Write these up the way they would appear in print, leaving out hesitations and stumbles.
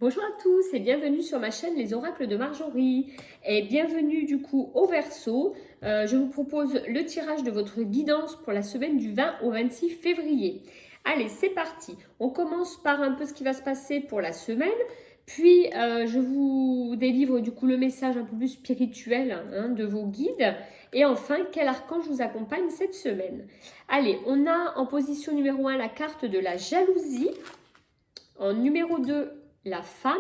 Bonjour à tous et bienvenue sur ma chaîne Les Oracles de Marjorie et bienvenue du coup au Verseau. Je vous propose le tirage de votre guidance pour la semaine du 20 au 26 février. Allez, c'est parti. On commence par un peu ce qui va se passer pour la semaine, puis je vous délivre du coup le message un peu plus spirituel de vos guides et enfin quel archange vous accompagne cette semaine. Allez, on a en position numéro 1 la carte de la jalousie, en numéro 2 la femme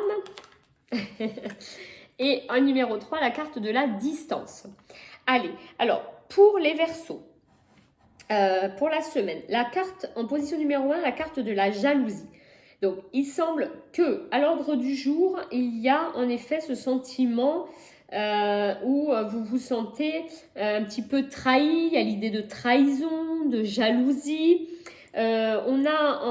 et en numéro 3 la carte de la distance. Allez, alors pour les Verseaux, pour la semaine, la carte en position numéro 1, la carte de la jalousie. Donc il semble que à l'ordre du jour, il y a en effet ce sentiment où vous vous sentez un petit peu trahi, il y a l'idée de trahison, de jalousie. On a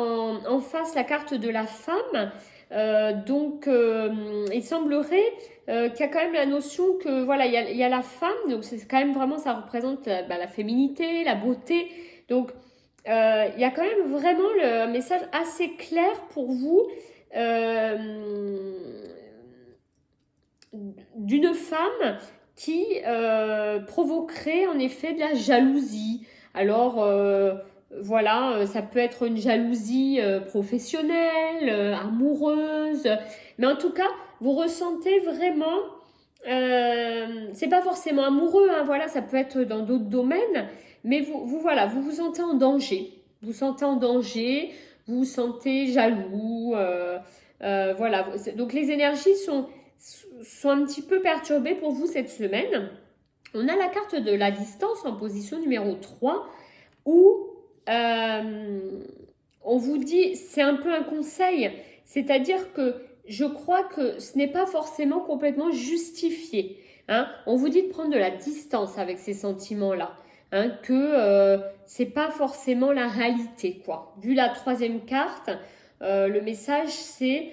en face la carte de la femme. Il semblerait qu'il y a quand même la notion que voilà, il y a la femme, donc c'est quand même vraiment, ça représente la féminité, la beauté. Donc il y a quand même vraiment un message assez clair pour vous d'une femme qui provoquerait en effet de la jalousie. Alors voilà, ça peut être une jalousie professionnelle, amoureuse, mais en tout cas, vous ressentez vraiment, c'est pas forcément amoureux, voilà, ça peut être dans d'autres domaines, mais voilà, vous vous sentez en danger, vous vous sentez en danger, vous vous sentez jaloux, voilà. Donc les énergies sont un petit peu perturbées pour vous cette semaine. On a la carte de la distance en position numéro 3 où on vous dit, c'est un peu un conseil, c'est-à-dire que je crois que ce n'est pas forcément complètement justifié. On vous dit de prendre de la distance avec ces sentiments-là, que c'est pas forcément la réalité, quoi. Vu la troisième carte, le message c'est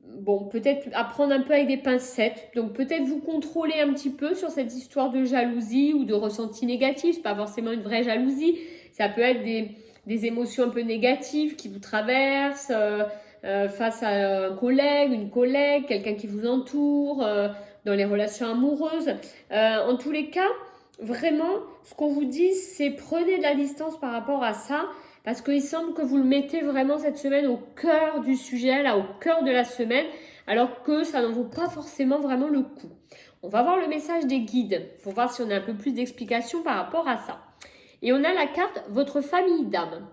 bon, peut-être apprendre un peu avec des pincettes. Donc peut-être vous contrôler un petit peu sur cette histoire de jalousie ou de ressenti négatif. C'est pas forcément une vraie jalousie. Ça peut être des émotions un peu négatives qui vous traversent face à un collègue, une collègue, quelqu'un qui vous entoure, dans les relations amoureuses. En tous les cas, vraiment, ce qu'on vous dit, c'est prenez de la distance par rapport à ça. Parce qu'il semble que vous le mettez vraiment cette semaine au cœur du sujet, là, au cœur de la semaine, alors que ça n'en vaut pas forcément vraiment le coup. On va voir le message des guides pour voir si on a un peu plus d'explications par rapport à ça. Et on a la carte Votre famille d'âme.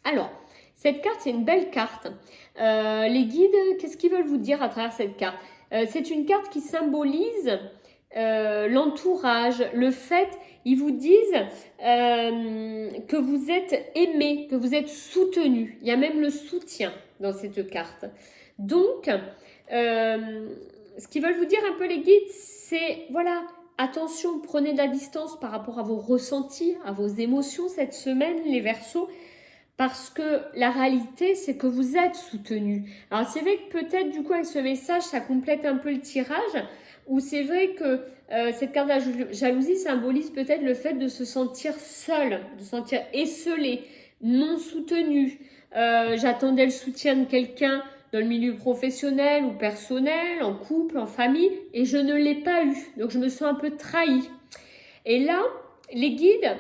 Alors, cette carte, c'est une belle carte. Les guides, qu'est-ce qu'ils veulent vous dire à travers cette carte? C'est une carte qui symbolise l'entourage, le fait, ils vous disent que vous êtes aimé, que vous êtes soutenu. Il y a même le soutien dans cette carte. Donc, ce qu'ils veulent vous dire un peu les guides, c'est voilà, attention, prenez de la distance par rapport à vos ressentis, à vos émotions cette semaine, les Verseaux. Parce que la réalité, c'est que vous êtes soutenu. Alors c'est vrai que peut-être du coup avec ce message, ça complète un peu le tirage, où c'est vrai que cette carte de la jalousie symbolise peut-être le fait de se sentir seul, de se sentir esselé, non soutenu. J'attendais le soutien de quelqu'un dans le milieu professionnel ou personnel, en couple, en famille, et je ne l'ai pas eu. Donc je me sens un peu trahie. Et là, les guides...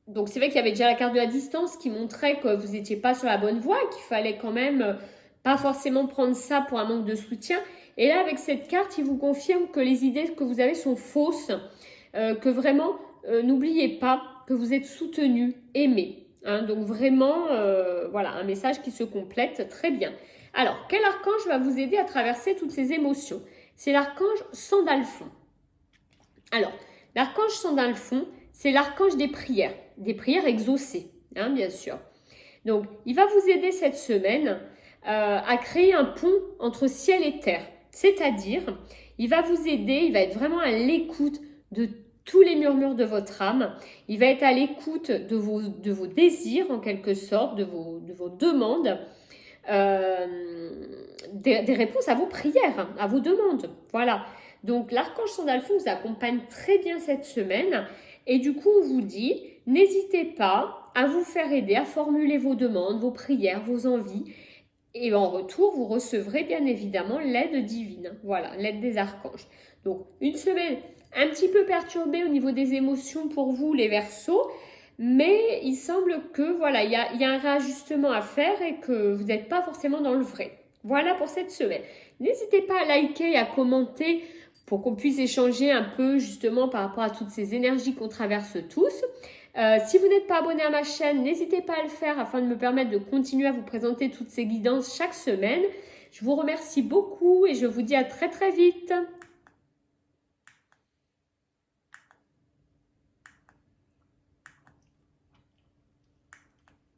Donc c'est vrai qu'il y avait déjà la carte de la distance qui montrait que vous n'étiez pas sur la bonne voie, qu'il fallait quand même pas forcément prendre ça pour un manque de soutien. Et là avec cette carte, il vous confirme que les idées que vous avez sont fausses, que vraiment, n'oubliez pas que vous êtes soutenu, aimé. Donc vraiment, voilà, un message qui se complète très bien. Alors, quel archange va vous aider à traverser toutes ces émotions? C'est l'archange Sandalphon. Alors, l'archange Sandalphon, c'est l'archange des prières exaucées, bien sûr. Donc, il va vous aider cette semaine à créer un pont entre ciel et terre. C'est-à-dire, il va vous aider, il va être vraiment à l'écoute de tous les murmures de votre âme. Il va être à l'écoute de vos désirs, en quelque sorte, de vos demandes, des réponses à vos prières, à vos demandes. Voilà. Donc, l'archange Sandalphon vous accompagne très bien cette semaine. Et du coup, on vous dit, n'hésitez pas à vous faire aider, à formuler vos demandes, vos prières, vos envies. Et en retour, vous recevrez bien évidemment l'aide divine. Voilà, l'aide des archanges. Donc, une semaine un petit peu perturbée au niveau des émotions pour vous, les Verseaux. Mais il semble que voilà, il y a un réajustement à faire et que vous n'êtes pas forcément dans le vrai. Voilà pour cette semaine. N'hésitez pas à liker et à commenter pour qu'on puisse échanger un peu justement par rapport à toutes ces énergies qu'on traverse tous. Si vous n'êtes pas abonné à ma chaîne, n'hésitez pas à le faire afin de me permettre de continuer à vous présenter toutes ces guidances chaque semaine. Je vous remercie beaucoup et je vous dis à très très vite.